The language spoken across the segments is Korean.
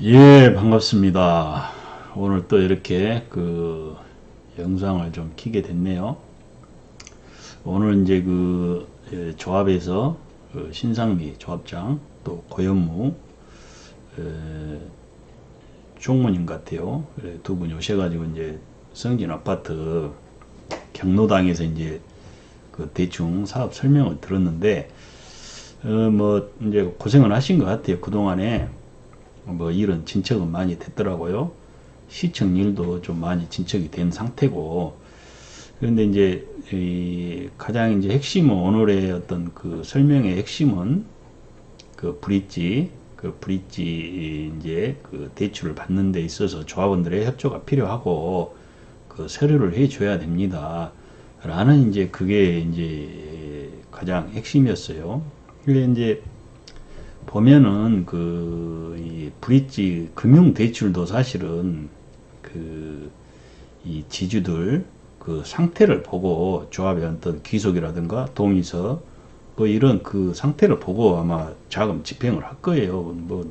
예, 반갑습니다. 오늘 또 이렇게 영상을 좀 키게 됐네요. 오늘 이제 조합에서 신상미 조합장 또 고현무 총무님 같아요. 두 분이 오셔가지고 이제 성진 아파트 경로당에서 이제 대충 사업 설명을 들었는데 뭐 이제 고생을 하신 것 같아요. 그동안에 뭐 일은 진척은 많이 됐더라고요. 시청일도 좀 많이 진척이 된 상태고, 그런데 이제 가장 이제 핵심은 오늘의 어떤 설명의 핵심은 브릿지 이제 대출을 받는 데 있어서 조합원들의 협조가 필요하고 서류를 해줘야 됩니다. 라는 이제 그게 이제 가장 핵심이었어요. 근데 이제 보면은 이 브릿지 금융 대출도 사실은 이 지주들 상태를 보고 조합의 어떤 귀속이라든가 동의서 뭐 이런 상태를 보고 아마 자금 집행을 할 거예요. 뭐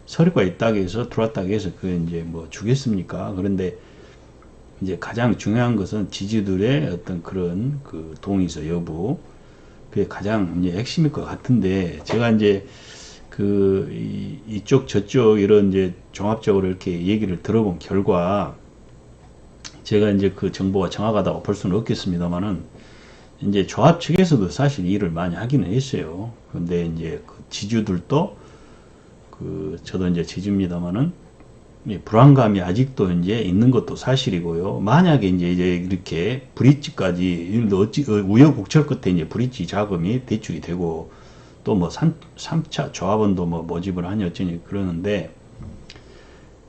서류가 있다고 해서 들어왔다고 해서 그게 이제 뭐 주겠습니까? 그런데 이제 가장 중요한 것은 지주들의 어떤 그런 동의서 여부, 그게 가장 이제 핵심일 것 같은데, 제가 이제 이쪽 저쪽 이런 이제 종합적으로 이렇게 얘기를 들어본 결과, 제가 이제 정보가 정확하다고 볼 수는 없겠습니다만은 이제 조합 측에서도 사실 일을 많이 하기는 했어요. 근데 이제 지주들도 저도 이제 지주입니다만은 불안감이 아직도 이제 있는 것도 사실이고요. 만약에 이제 이렇게 브릿지까지 우여곡절 끝에 이제 브릿지 자금이 대출이 되고 또 뭐 3차 조합원도 뭐 모집을 하니 어쩌니 그러는데,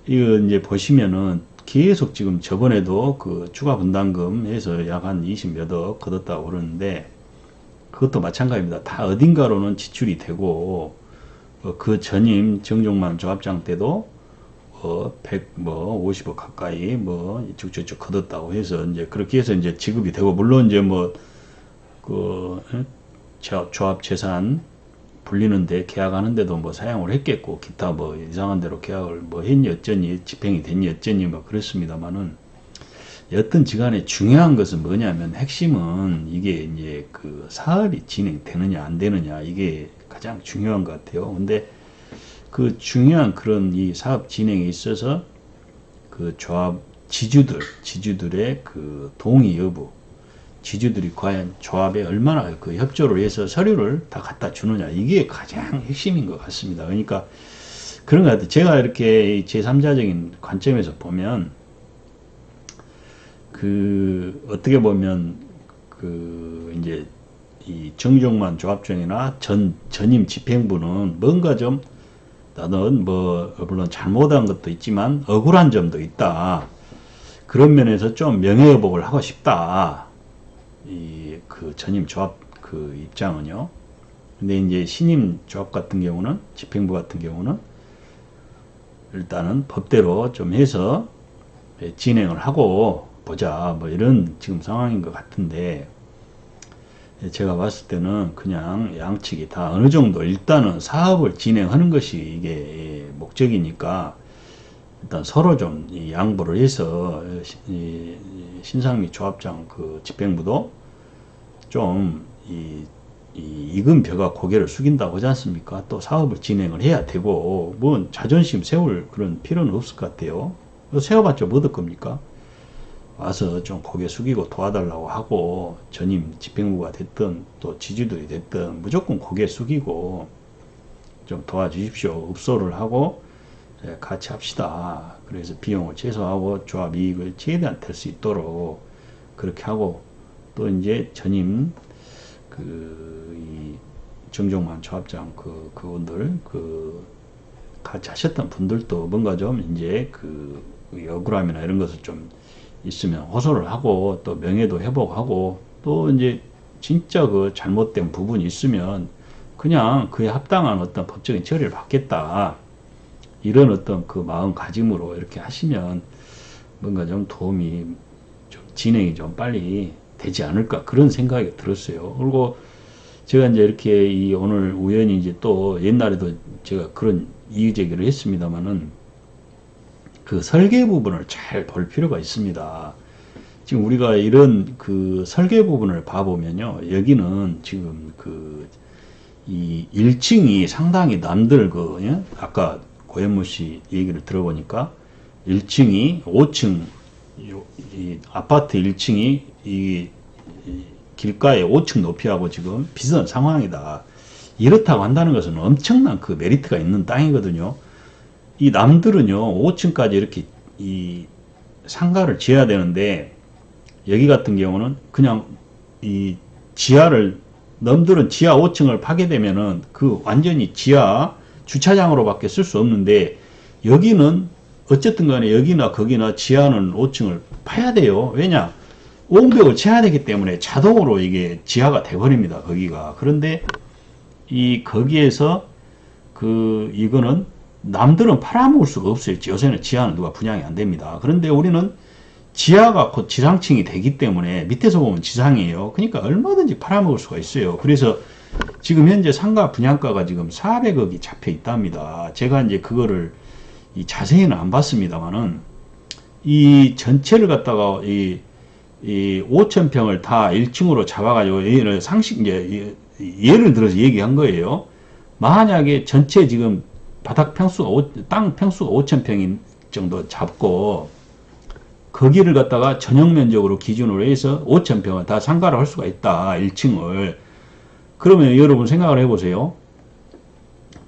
이거 이제 보시면은 계속 지금 저번에도 추가 분담금 해서 약 한 20 몇 억 걷었다고 그러는데, 그것도 마찬가지입니다. 다 어딘가로는 지출이 되고, 전임 정종만 조합장 때도 100, 뭐 50억 가까이 뭐 이쪽 저쪽 걷었다고 해서 이제 그렇게 해서 이제 지급이 되고, 물론 이제 뭐 조합 재산 불리는데 계약하는데도 뭐 사용을 했겠고, 기타 뭐 이상한 대로 계약을 뭐 했니 어쩌니 집행이 됐니 어쩌니 뭐 그렇습니다만은, 여튼 지간에 중요한 것은 뭐냐면, 핵심은 이게 이제 사업이 진행되느냐 안 되느냐, 이게 가장 중요한 것 같아요. 근데 중요한 그런 이 사업 진행에 있어서 조합 지주들의 동의 여부, 지주들이 과연 조합에 얼마나 협조를 해서 서류를 다 갖다 주느냐, 이게 가장 핵심인 것 같습니다. 그러니까 그런 것 같아요. 제가 이렇게 제3자적인 관점에서 보면 어떻게 보면 이제 이 정종만 조합장이나 전임 집행부는 뭔가 좀, 나는 뭐 물론 잘못한 것도 있지만 억울한 점도 있다, 그런 면에서 좀 명예회복을 하고 싶다, 전임 조합 입장은요. 근데 이제 신임 조합 같은 경우는, 집행부 같은 경우는 일단은 법대로 좀 해서 진행을 하고 보자, 뭐 이런 지금 상황인 것 같은데, 제가 봤을 때는 그냥 양측이 다 어느 정도 일단은 사업을 진행하는 것이 이게 목적이니까, 일단 서로 좀 양보를 해서 신상미 조합장 집행부도 좀 익은 벼가 고개를 숙인다고 하지 않습니까? 또 사업을 진행을 해야 되고, 뭐 자존심 세울 그런 필요는 없을 것 같아요. 세워봤자 뭐 얻을 겁니까? 와서 좀 고개 숙이고 도와달라고 하고, 전임 집행부가 됐든 또 지주들이 됐든 무조건 고개 숙이고 좀 도와주십시오, 읍소를 하고 같이 합시다. 그래서 비용을 최소화하고 조합 이익을 최대한 될 수 있도록 그렇게 하고, 또 이제 전임 이 정종만 조합장 그분들 같이 하셨던 분들도 뭔가 좀 이제 억울함이나 이런 것을 좀 있으면 호소를 하고, 또 명예도 회복하고, 또 이제 진짜 잘못된 부분이 있으면 그냥 그에 합당한 어떤 법적인 처리를 받겠다, 이런 어떤 마음가짐으로 이렇게 하시면 뭔가 좀 도움이, 좀 진행이 좀 빨리 되지 않을까, 그런 생각이 들었어요. 그리고 제가 이제 이렇게 오늘 우연히 이제 또 옛날에도 제가 그런 이의제기를 했습니다만은, 그 설계 부분을 잘 볼 필요가 있습니다. 지금 우리가 이런 그 설계 부분을 봐보면요. 여기는 지금 이 1층이 상당히 남들 예? 아까 고현무 씨 얘기를 들어보니까 1층이 5층, 이 아파트 1층이 이 길가에 5층 높이하고 지금 비슷한 상황이다. 이렇다고 한다는 것은 엄청난 그 메리트가 있는 땅이거든요. 이 남들은요, 5층까지 이렇게 이 상가를 지어야 되는데, 여기 같은 경우는 그냥 이 지하를, 남들은 지하 5층을 파게 되면은 그 완전히 지하 주차장으로밖에 쓸 수 없는데, 여기는 어쨌든 간에 여기나 거기나 지하는 5층을 파야 돼요. 왜냐? 옹벽을 쳐야 되기 때문에 자동으로 이게 지하가 돼버립니다. 거기가. 그런데 거기에서 이거는 남들은 팔아먹을 수가 없어요. 요새는 지하는 누가 분양이 안 됩니다. 그런데 우리는 지하가 곧 지상층이 되기 때문에 밑에서 보면 지상이에요. 그러니까 얼마든지 팔아먹을 수가 있어요. 그래서 지금 현재 상가 분양가가 지금 400억이 잡혀 있답니다. 제가 이제 그거를 자세히는 안 봤습니다만은 이 전체를 갖다가 이 5,000평을 다 1층으로 잡아가지고 예를 들어서 얘기한 거예요. 만약에 전체 지금 바닥 평수가 땅 평수가 5,000평인 정도 잡고 거기를 갖다가 전용 면적으로 기준으로 해서 5,000평을 다 상가를 할 수가 있다. 1층을. 그러면 여러분 생각을 해보세요.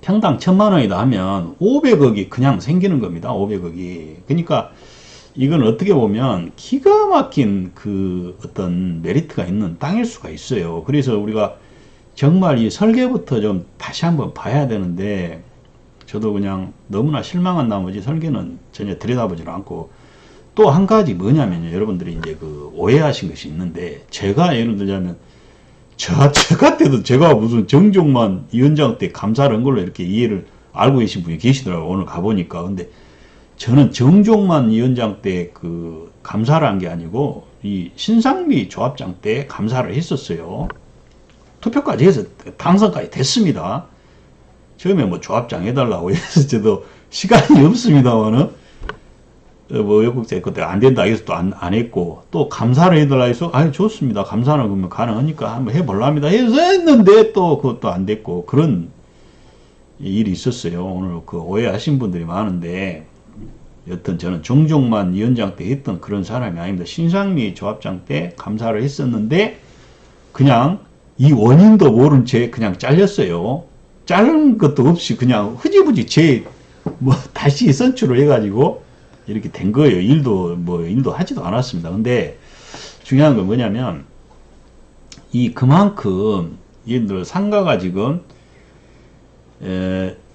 평당 1,000만 원이다 하면 500억이 그냥 생기는 겁니다. 500억이. 그러니까 이건 어떻게 보면 기가 막힌 어떤 메리트가 있는 땅일 수가 있어요. 그래서 우리가 정말 이 설계부터 좀 다시 한번 봐야 되는데, 저도 그냥 너무나 실망한 나머지 설계는 전혀 들여다보지 않고, 또 한 가지 뭐냐면요. 여러분들이 이제 오해하신 것이 있는데, 제가 예를 들자면, 저 같아도 제가 무슨 정종만 위원장 때 감사를 한 걸로 이렇게 이해를 알고 계신 분이 계시더라고요. 오늘 가보니까. 근데 저는 정종만 위원장 때 감사를 한 게 아니고, 이 신상미 조합장 때 감사를 했었어요. 투표까지 해서 당선까지 됐습니다. 처음에 뭐 조합장 해달라고 해서 저도 시간이 없습니다만은, 역국제 그때 안 된다 해서 또 안 했고, 또 감사를 해달라 해서, 좋습니다. 감사는 그러면 가능하니까 한번 해볼랍니다 해서 했는데, 또 그것도 안 됐고, 그런 일이 있었어요. 오늘 오해하신 분들이 많은데, 여튼 저는 정종만 위원장 때 했던 그런 사람이 아닙니다. 신상미 조합장 때 감사를 했었는데, 그냥 이 원인도 모른 채 그냥 잘렸어요. 자른 것도 없이 그냥 흐지부지 다시 선출을 해가지고 이렇게 된 거예요. 일도 하지도 않았습니다. 근데 중요한 건 뭐냐면, 그만큼, 예를 들어 상가가 지금, 1층,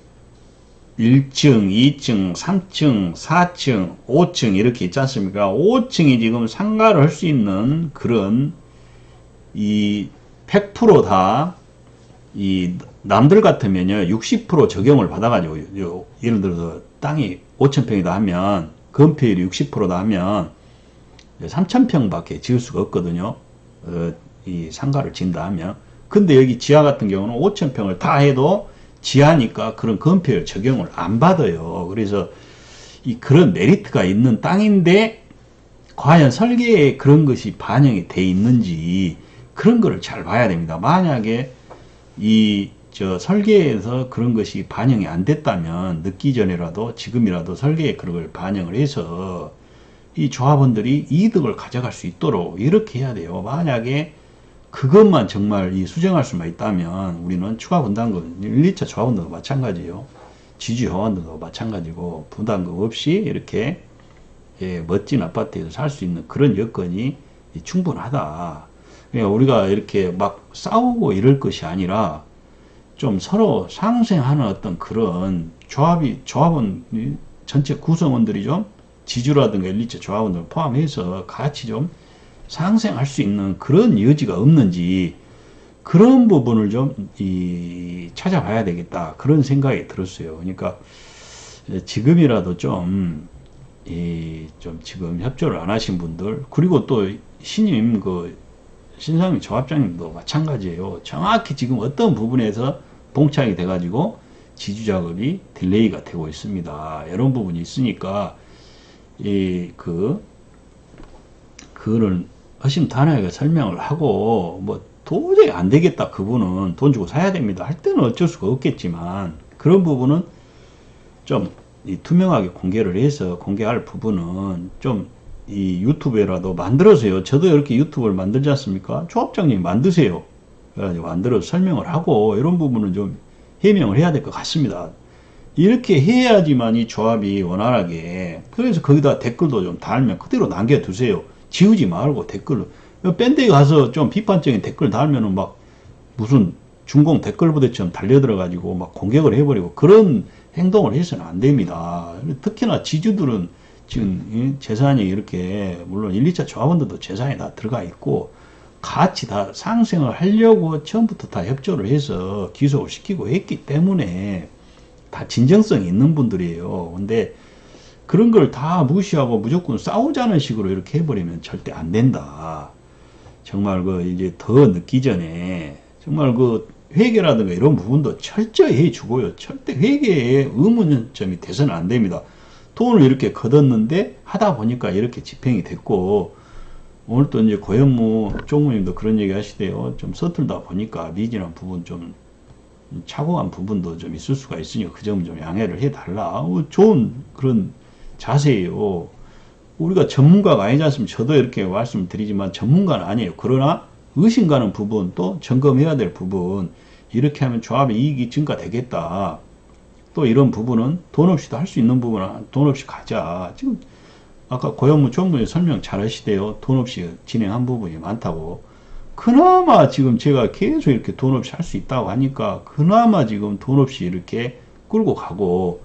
2층, 3층, 4층, 5층 이렇게 있지 않습니까? 5층이 지금 상가를 할 수 있는 그런 100% 다 남들 같으면요 60% 적용을 받아가지고 예를 들어서 땅이 5,000평이다 하면 건폐율이 60%다 하면 3,000평밖에 지을 수가 없거든요. 이 상가를 진다 하면. 근데 여기 지하 같은 경우는 5,000평을 다 해도 지하니까 그런 건폐율 적용을 안 받아요. 그래서 그런 메리트가 있는 땅인데 과연 설계에 그런 것이 반영이 돼 있는지 그런 거를 잘 봐야 됩니다. 만약에 설계에서 그런 것이 반영이 안 됐다면 늦기 전에라도 지금이라도 설계에 그런 걸 반영을 해서 이 조합원들이 이득을 가져갈 수 있도록 이렇게 해야 돼요. 만약에 그것만 정말 수정할 수만 있다면 우리는 추가 분담금 1, 2차 조합원들도 마찬가지예요. 지주 조합원들도 마찬가지고 부담금 없이 이렇게 멋진 아파트에서 살 수 있는 그런 여건이 충분하다. 그러니까 우리가 이렇게 막 싸우고 이럴 것이 아니라 좀 서로 상생하는 어떤 그런 조합원 전체 구성원들이 좀 지주라든가 1, 2차 조합원들 포함해서 같이 좀 상생할 수 있는 그런 여지가 없는지 그런 부분을 좀 찾아봐야 되겠다. 그런 생각이 들었어요. 그러니까 지금이라도 좀 지금 협조를 안 하신 분들, 그리고 또 신임 신상미 조합장님도 마찬가지예요. 정확히 지금 어떤 부분에서 봉착이 돼가지고 지주 작업이 딜레이가 되고 있습니다. 이런 부분이 있으니까 그거를 허심탄회하게 설명을 하고, 뭐, 도저히 안 되겠다. 그분은 돈 주고 사야 됩니다. 할 때는 어쩔 수가 없겠지만, 그런 부분은 좀 투명하게 공개를 해서 공개할 부분은 좀 이 유튜브에라도 만들어서요. 저도 이렇게 유튜브를 만들지 않습니까? 조합장님 만드세요. 그래가지고 만들어서 설명을 하고 이런 부분은 좀 해명을 해야 될 것 같습니다. 이렇게 해야지만 이 조합이 원활하게. 그래서 거기다 댓글도 좀 달면 그대로 남겨두세요. 지우지 말고 댓글로. 밴드에 가서 좀 비판적인 댓글 달면은 막 무슨 중공 댓글 부대처럼 달려들어가지고 막 공격을 해버리고 그런 행동을 해서는 안 됩니다. 특히나 지주들은 지금 재산이 이렇게 물론 1, 2차 조합원들도 재산이 다 들어가 있고 같이 다 상생을 하려고 처음부터 다 협조를 해서 기속을 시키고 했기 때문에 다 진정성이 있는 분들이에요. 근데 그런 걸 다 무시하고 무조건 싸우자는 식으로 이렇게 해버리면 절대 안 된다. 정말 이제 더 늦기 전에 정말 회계라든가 이런 부분도 철저히 해주고요. 절대 회계에 의문점이 돼서는 안 됩니다. 돈을 이렇게 걷었는데 하다 보니까 이렇게 집행이 됐고, 오늘 또 이제 고현무 총무님도 그런 얘기 하시대요. 좀 서툴다 보니까 미진한 부분 좀 착오한 부분도 좀 있을 수가 있으니까 그 점은 좀 양해를 해달라. 좋은 그런 자세예요. 우리가 전문가가 아니지 않습니까? 저도 이렇게 말씀드리지만 전문가는 아니에요. 그러나 의심 가는 부분 또 점검해야 될 부분, 이렇게 하면 조합의 이익이 증가되겠다. 또 이런 부분은 돈 없이도 할 수 있는 부분은 돈 없이 가자. 지금 아까 고현무 총무님 설명 잘 하시대요. 돈 없이 진행한 부분이 많다고. 그나마 지금 제가 계속 이렇게 돈 없이 할 수 있다고 하니까 그나마 지금 돈 없이 이렇게 끌고 가고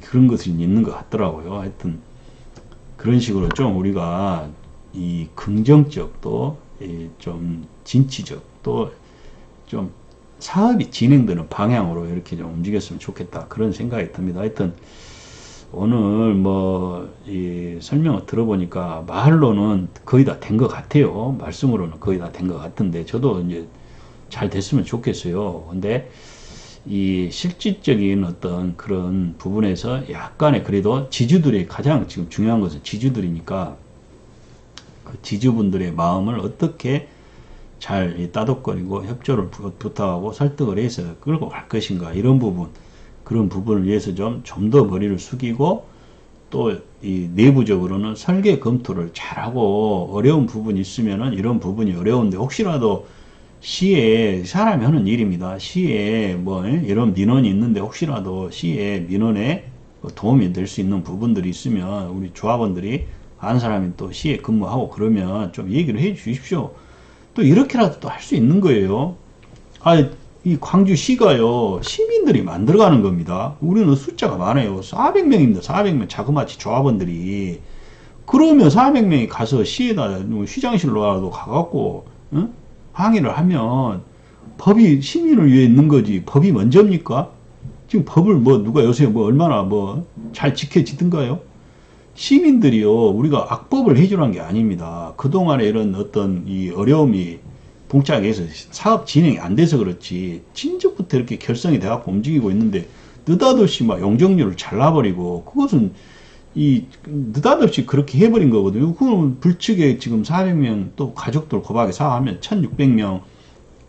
그런 것이 있는 것 같더라고요. 하여튼 그런 식으로 좀 우리가 이 긍정적 또 좀 진취적 또 좀 사업이 진행되는 방향으로 이렇게 좀 움직였으면 좋겠다. 그런 생각이 듭니다. 하여튼 오늘 이 설명을 들어보니까 말로는 거의 다 된 것 같아요. 말씀으로는 거의 다 된 것 같은데 저도 이제 잘 됐으면 좋겠어요. 근데 이 실질적인 어떤 그런 부분에서 약간의 그래도 지주들이 가장 지금 중요한 것은 지주들이니까 그 지주분들의 마음을 어떻게 잘 따독거리고 협조를 부탁하고 설득을 해서 끌고 갈 것인가, 이런 부분, 그런 부분을 위해서 좀 더 머리를 숙이고 또 이 내부적으로는 설계 검토를 잘하고 어려운 부분이 있으면은 이런 부분이 어려운데 혹시라도 시에 사람이 하는 일입니다. 시에 이런 민원이 있는데 혹시라도 시에 민원에 도움이 될 수 있는 부분들이 있으면 우리 조합원들이 아는 사람이 또 시에 근무하고 그러면 좀 얘기를 해 주십시오. 또 이렇게라도 또 할 수 있는 거예요. 이 광주시가요, 시민들이 만들어가는 겁니다. 우리는 숫자가 많아요. 400명입니다. 400명 자그마치 조합원들이. 그러면 400명이 가서 시에다 시장실로라도 가갖고 항의를 하면 법이 시민을 위해 있는 거지 법이 먼저입니까? 지금 법을 누가 요새 얼마나 잘 지켜지든가요? 시민들이요, 우리가 악법을 해주라는 게 아닙니다. 그동안에 이런 어떤 이 어려움이 봉착해서 사업 진행이 안 돼서 그렇지, 진작부터 이렇게 결성이 돼갖고 움직이고 있는데, 느닷없이 용적률을 잘라버리고, 그것은 느닷없이 그렇게 해버린 거거든요. 그건 불측에 지금 400명, 또 가족들 고박에 사하면 1600명,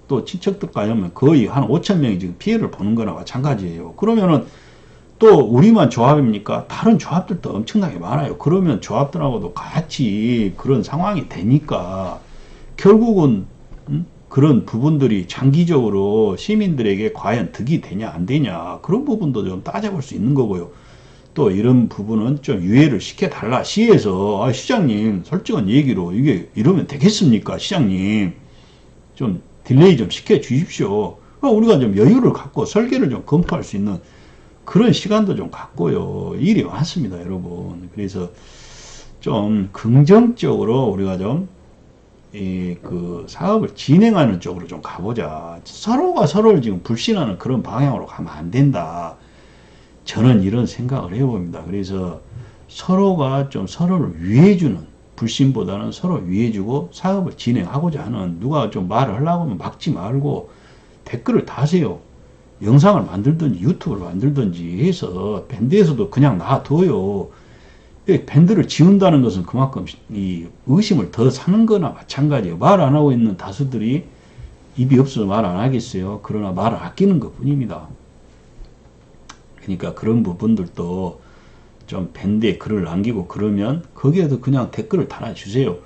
또 친척들까지 하면 거의 한 5000명이 지금 피해를 보는 거나 마찬가지예요. 그러면은, 또 우리만 조합입니까? 다른 조합들도 엄청나게 많아요. 그러면 조합들하고도 같이 그런 상황이 되니까 결국은 그런 부분들이 장기적으로 시민들에게 과연 득이 되냐 안 되냐, 그런 부분도 좀 따져볼 수 있는 거고요. 또 이런 부분은 좀 유예를 시켜달라. 시에서 시장님 솔직한 얘기로 이게 이러면 되겠습니까? 시장님 좀 딜레이 좀 시켜 주십시오. 우리가 좀 여유를 갖고 설계를 좀 검토할 수 있는 그런 시간도 좀 갖고요. 일이 많습니다, 여러분. 그래서 좀 긍정적으로 우리가 좀 그 사업을 진행하는 쪽으로 좀 가보자. 서로가 서로를 지금 불신하는 그런 방향으로 가면 안 된다. 저는 이런 생각을 해봅니다. 그래서 서로가 좀 서로를 위해주는, 불신보다는 서로 위해주고 사업을 진행하고자 하는, 누가 좀 말을 하려고 하면 막지 말고 댓글을 다세요. 영상을 만들든지 유튜브를 만들든지 해서 밴드에서도 그냥 놔둬요. 밴드를 지운다는 것은 그만큼 이 의심을 더 사는 거나 마찬가지예요. 말 안 하고 있는 다수들이 입이 없어서 말 안 하겠어요. 그러나 말을 아끼는 것 뿐입니다. 그러니까 그런 부분들도 좀 밴드에 글을 남기고 그러면 거기에도 그냥 댓글을 달아주세요.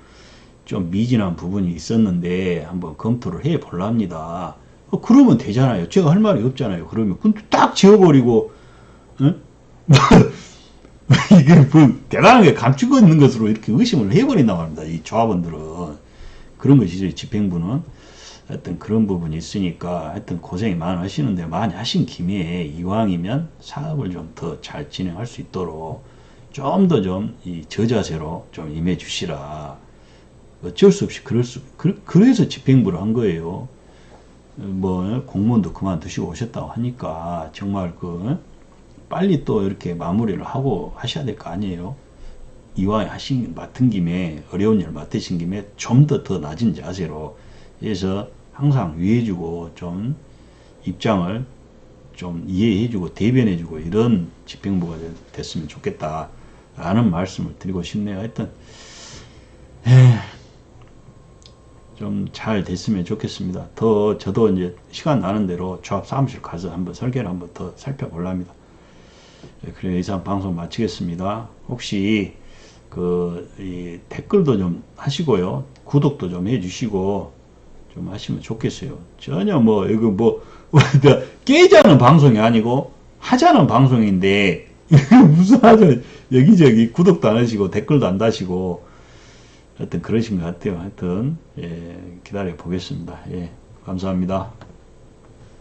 좀 미진한 부분이 있었는데 한번 검토를 해 볼랍니다. 그러면 되잖아요. 제가 할 말이 없잖아요. 그러면 딱 지워버리고 이게 뭐 대단하게 감추고 있는 것으로 이렇게 의심을 해버린다고 합니다. 이 조합원들은 그런 것이죠. 집행부는 하여튼 그런 부분이 있으니까 하여튼 고생이 많으시는데 많이 하신 김에 이왕이면 사업을 좀 더 잘 진행할 수 있도록 좀 더 좀 이 저자세로 좀 임해 주시라. 어쩔 수 없이 그래서 집행부를 한 거예요. 뭐 공무원도 그만두시고 오셨다고 하니까 정말 빨리 또 이렇게 마무리를 하고 하셔야 될 거 아니에요. 이왕 맡은 김에 어려운 일 맡으신 김에 좀 더 낮은 자세로 해서 항상 위해주고 좀 입장을 좀 이해해주고 대변해주고 이런 집행부가 됐으면 좋겠다 라는 말씀을 드리고 싶네요. 하여튼 좀 잘 됐으면 좋겠습니다. 저도 이제 시간 나는 대로 조합 사무실 가서 한번 설계를 한번 더 살펴보랍니다. 그래 이상 방송 마치겠습니다. 혹시 이 댓글도 좀 하시고요. 구독도 좀 해주시고 좀 하시면 좋겠어요. 전혀 이거 깨자는 방송이 아니고 하자는 방송인데 무슨 하자 여기저기 구독도 안 하시고 댓글도 안 다시고 하여튼 그러신 것 같아요. 하여튼 기다려 보겠습니다. 감사합니다.